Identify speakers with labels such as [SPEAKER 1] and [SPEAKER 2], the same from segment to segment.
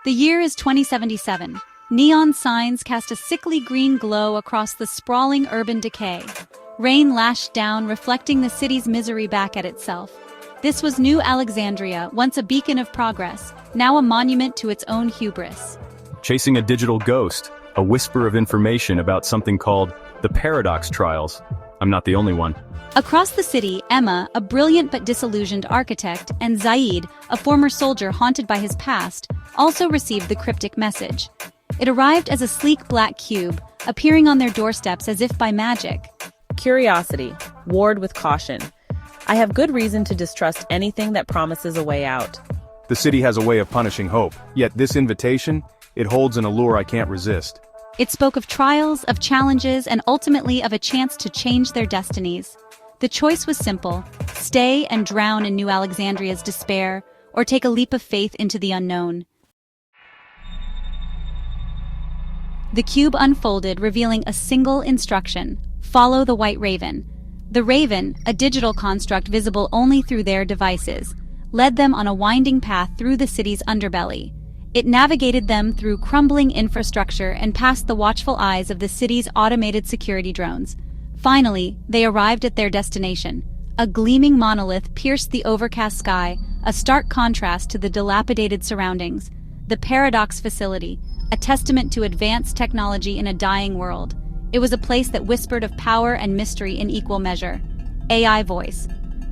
[SPEAKER 1] The year is 2077. Neon signs cast a sickly green glow across the sprawling urban decay. Rain lashed down, reflecting the city's misery back at itself. This was New Alexandria, once a beacon of progress, now a monument to its own hubris.
[SPEAKER 2] Chasing a digital ghost, a whisper of information about something called the Paradox Trials. I'm not the only one.
[SPEAKER 1] Across the city, Emma, a brilliant but disillusioned architect, and Zaid, a former soldier haunted by his past, also received the cryptic message. It arrived as a sleek black cube, appearing on their doorsteps as if by magic.
[SPEAKER 3] Curiosity, ward with caution. I have good reason to distrust anything that promises a way out.
[SPEAKER 4] The city has a way of punishing hope, yet this invitation, it holds an allure I can't resist.
[SPEAKER 1] It spoke of trials, of challenges, and ultimately of a chance to change their destinies. The choice was simple: stay and drown in New Alexandria's despair, or take a leap of faith into the unknown. The cube unfolded, revealing a single instruction: follow the White Raven. The Raven, a digital construct visible only through their devices, led them on a winding path through the city's underbelly. It navigated them through crumbling infrastructure and past the watchful eyes of the city's automated security drones. Finally, they arrived at their destination. A gleaming monolith pierced the overcast sky, a stark contrast to the dilapidated surroundings. The Paradox Facility, a testament to advanced technology in a dying world. It was a place that whispered of power and mystery in equal measure. AI voice.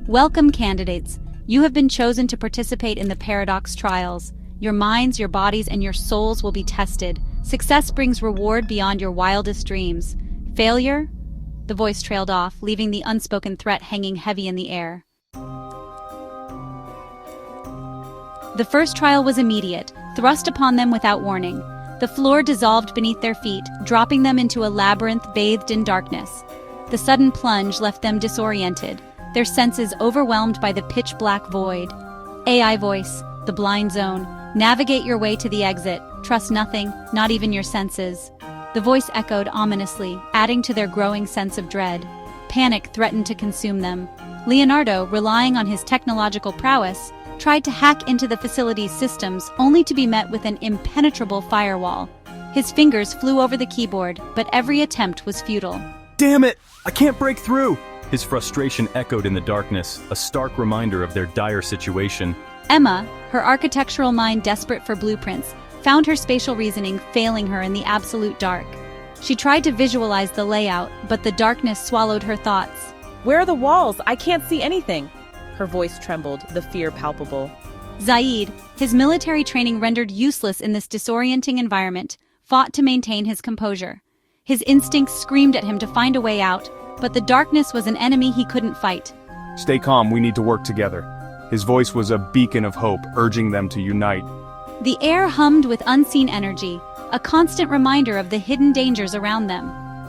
[SPEAKER 1] Welcome, candidates. You have been chosen to participate in the Paradox Trials. Your minds, your bodies, and your souls will be tested. Success brings reward beyond your wildest dreams. Failure? The voice trailed off, leaving the unspoken threat hanging heavy in the air. The first trial was immediate, thrust upon them without warning. The floor dissolved beneath their feet, dropping them into a labyrinth bathed in darkness. The sudden plunge left them disoriented, their senses overwhelmed by the pitch-black void. AI voice, the blind zone. Navigate your way to the exit. Trust nothing, not even your senses. The voice echoed ominously, adding to their growing sense of dread. Panic threatened to consume them. Leonardo, relying on his technological prowess, tried to hack into the facility's systems only to be met with an impenetrable firewall. His fingers flew over the keyboard, but every attempt was futile.
[SPEAKER 2] Damn it! I can't break through! His frustration echoed in the darkness, a stark reminder of their dire situation.
[SPEAKER 1] Emma, her architectural mind desperate for blueprints, found her spatial reasoning failing her in the absolute dark. She tried to visualize the layout, but the darkness swallowed her thoughts.
[SPEAKER 3] Where are the walls? I can't see anything. Her voice trembled, the fear palpable.
[SPEAKER 1] Zaid, his military training rendered useless in this disorienting environment, fought to maintain his composure. His instincts screamed at him to find a way out, but the darkness was an enemy he couldn't fight.
[SPEAKER 4] Stay calm, we need to work together. His voice was a beacon of hope, urging them to unite.
[SPEAKER 1] The air hummed with unseen energy, a constant reminder of the hidden dangers around them.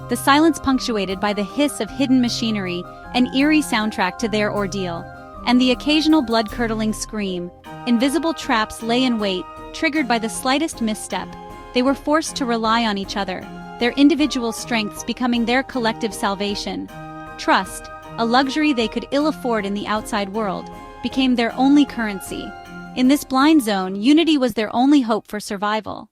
[SPEAKER 1] The silence punctuated by the hiss of hidden machinery, an eerie soundtrack to their ordeal. And the occasional blood-curdling scream. Invisible traps lay in wait, triggered by the slightest misstep. They were forced to rely on each other, their individual strengths becoming their collective salvation. Trust, a luxury they could ill afford in the outside world, became their only currency. In this blind zone, unity was their only hope for survival.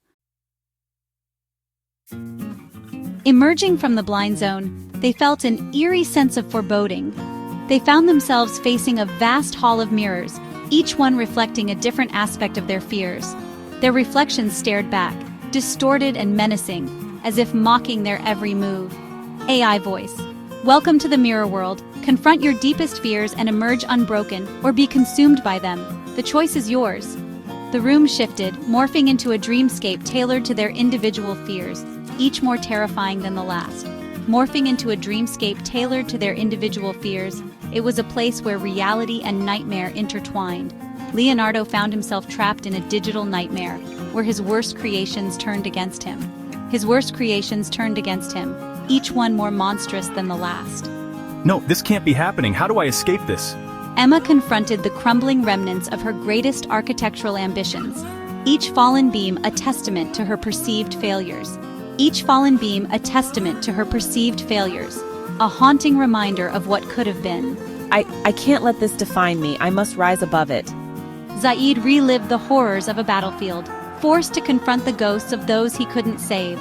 [SPEAKER 1] Emerging from the blind zone, they felt an eerie sense of foreboding. They found themselves facing a vast hall of mirrors, each one reflecting a different aspect of their fears. Their reflections stared back, distorted and menacing, as if mocking their every move. AI voice. Welcome to the mirror world. Confront your deepest fears and emerge unbroken, or be consumed by them. The choice is yours. The room shifted, morphing into a dreamscape tailored to their individual fears, each more terrifying than the last. Morphing into a dreamscape tailored to their individual fears, it was a place where reality and nightmare intertwined. Leonardo found himself trapped in a digital nightmare, where his worst creations turned against him. His worst creations turned against him, each one more monstrous than the last.
[SPEAKER 2] No, this can't be happening. How do I escape this?
[SPEAKER 1] Emma confronted the crumbling remnants of her greatest architectural ambitions, each fallen beam a testament to her perceived failures. Each fallen beam a testament to her perceived failures, a haunting reminder of what could have been.
[SPEAKER 3] I can't let this define me. I must rise above it.
[SPEAKER 1] Zaid relived the horrors of a battlefield, forced to confront the ghosts of those he couldn't save.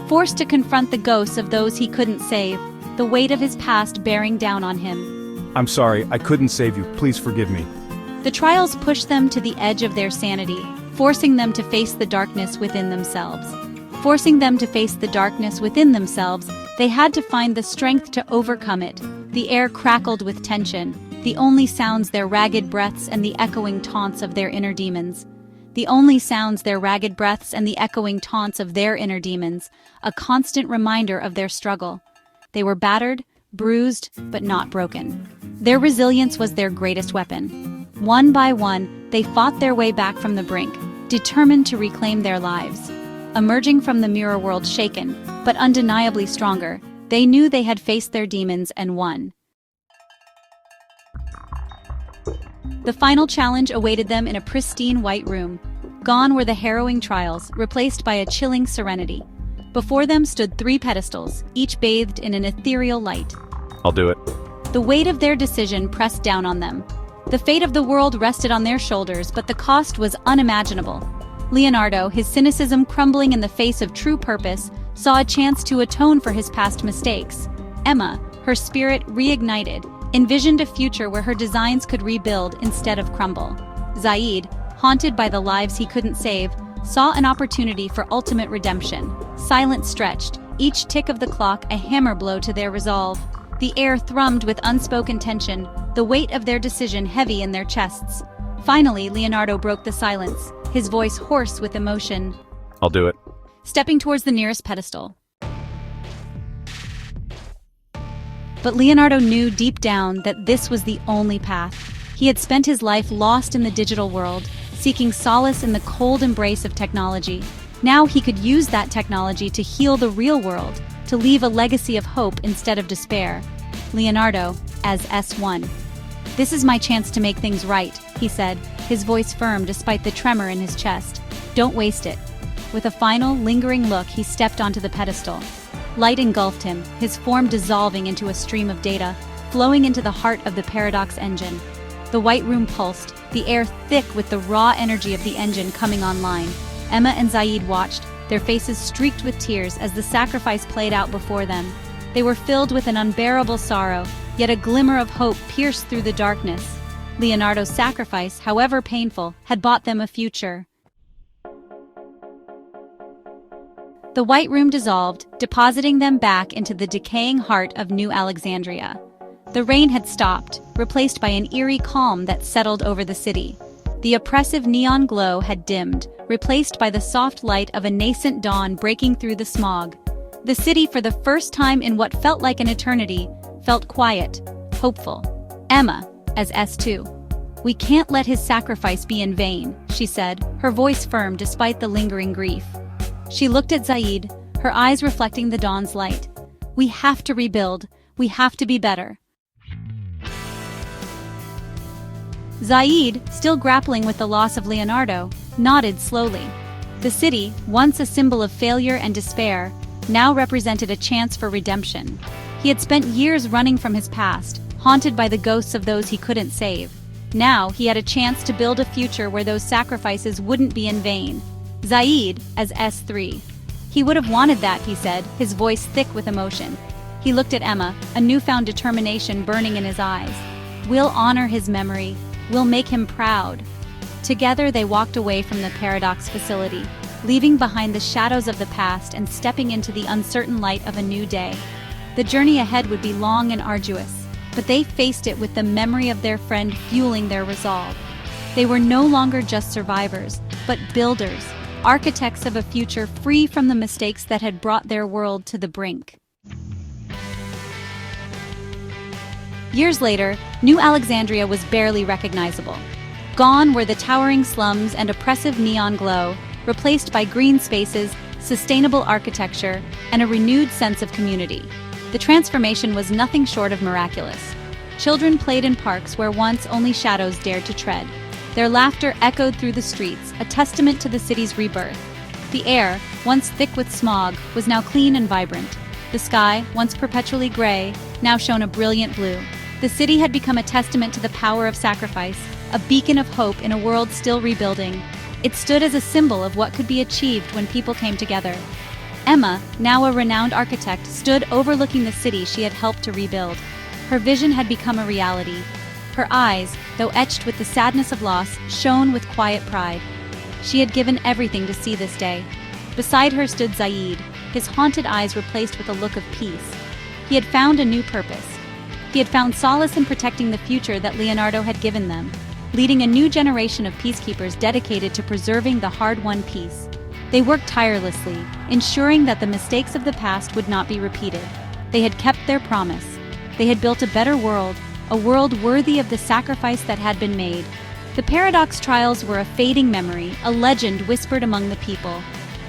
[SPEAKER 1] Forced to confront the ghosts of those he couldn't save, the weight of his past bearing down on him.
[SPEAKER 4] I'm sorry, I couldn't save you, please forgive me.
[SPEAKER 1] The trials pushed them to the edge of their sanity, forcing them to face the darkness within themselves. Forcing them to face the darkness within themselves, they had to find the strength to overcome it. The air crackled with tension, the only sounds their ragged breaths and the echoing taunts of their inner demons. The only sounds their ragged breaths and the echoing taunts of their inner demons, a constant reminder of their struggle. They were battered, bruised, but not broken. Their resilience was their greatest weapon. One by one, they fought their way back from the brink, determined to reclaim their lives. Emerging from the mirror world shaken, but undeniably stronger, they knew they had faced their demons and won. The final challenge awaited them in a pristine white room. Gone were the harrowing trials, replaced by a chilling serenity. Before them stood 3 pedestals, each bathed in an ethereal light.
[SPEAKER 2] I'll do it.
[SPEAKER 1] The weight of their decision pressed down on them. The fate of the world rested on their shoulders, but the cost was unimaginable. Leonardo, his cynicism crumbling in the face of true purpose, saw a chance to atone for his past mistakes. Emma, her spirit reignited, envisioned a future where her designs could rebuild instead of crumble. Zaid, haunted by the lives he couldn't save, saw an opportunity for ultimate redemption. Silence stretched, each tick of the clock a hammer blow to their resolve. The air thrummed with unspoken tension, the weight of their decision heavy in their chests. Finally, Leonardo broke the silence, his voice hoarse with emotion.
[SPEAKER 2] I'll do it.
[SPEAKER 1] Stepping towards the nearest pedestal. But Leonardo knew deep down that this was the only path. He had spent his life lost in the digital world, seeking solace in the cold embrace of technology. Now he could use that technology to heal the real world, to leave a legacy of hope instead of despair. Leonardo, as S1. "This is my chance to make things right," he said, his voice firm despite the tremor in his chest. "Don't waste it." With a final, lingering look, he stepped onto the pedestal. Light engulfed him, his form dissolving into a stream of data, flowing into the heart of the Paradox engine. The white room pulsed, the air thick with the raw energy of the engine coming online. Emma and Zaid watched, their faces streaked with tears as the sacrifice played out before them. They were filled with an unbearable sorrow, yet a glimmer of hope pierced through the darkness. Leonardo's sacrifice, however painful, had bought them a future. The white room dissolved, depositing them back into the decaying heart of New Alexandria. The rain had stopped, replaced by an eerie calm that settled over the city. The oppressive neon glow had dimmed, replaced by the soft light of a nascent dawn breaking through the smog. The city, for the first time in what felt like an eternity, felt quiet, hopeful. Emma, as S2. "We can't let his sacrifice be in vain," she said, her voice firm despite the lingering grief. She looked at Zaid, her eyes reflecting the dawn's light. "We have to rebuild. We have to be better." Zaid, still grappling with the loss of Leonardo, nodded slowly. The city, once a symbol of failure and despair, now represented a chance for redemption. He had spent years running from his past, haunted by the ghosts of those he couldn't save. Now he had a chance to build a future where those sacrifices wouldn't be in vain. Zaid, as S3. "He would have wanted that," he said, his voice thick with emotion. He looked at Emma, a newfound determination burning in his eyes. "We'll honor his memory. We'll make him proud." Together they walked away from the Paradox facility, leaving behind the shadows of the past and stepping into the uncertain light of a new day. The journey ahead would be long and arduous, but they faced it with the memory of their friend fueling their resolve. They were no longer just survivors, but builders, architects of a future free from the mistakes that had brought their world to the brink. Years later, New Alexandria was barely recognizable. Gone were the towering slums and oppressive neon glow, replaced by green spaces, sustainable architecture, and a renewed sense of community. The transformation was nothing short of miraculous. Children played in parks where once only shadows dared to tread. Their laughter echoed through the streets, a testament to the city's rebirth. The air, once thick with smog, was now clean and vibrant. The sky, once perpetually gray, now shone a brilliant blue. The city had become a testament to the power of sacrifice, a beacon of hope in a world still rebuilding. It stood as a symbol of what could be achieved when people came together. Emma, now a renowned architect, stood overlooking the city she had helped to rebuild. Her vision had become a reality. Her eyes, though etched with the sadness of loss, shone with quiet pride. She had given everything to see this day. Beside her stood Zaid, his haunted eyes replaced with a look of peace. He had found a new purpose. He had found solace in protecting the future that Leonardo had given them, leading a new generation of peacekeepers dedicated to preserving the hard-won peace. They worked tirelessly, ensuring that the mistakes of the past would not be repeated. They had kept their promise. They had built a better world, a world worthy of the sacrifice that had been made. The Paradox trials were a fading memory, a legend whispered among the people.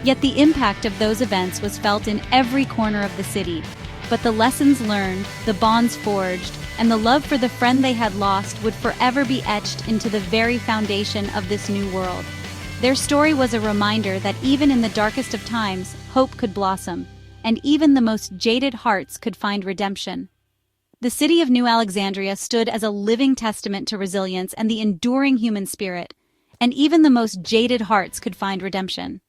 [SPEAKER 1] Yet the impact of those events was felt in every corner of the city. But the lessons learned, the bonds forged, and the love for the friend they had lost would forever be etched into the very foundation of this new world. Their story was a reminder that even in the darkest of times, hope could blossom, and even the most jaded hearts could find redemption. The city of New Alexandria stood as a living testament to resilience and the enduring human spirit, and even the most jaded hearts could find redemption.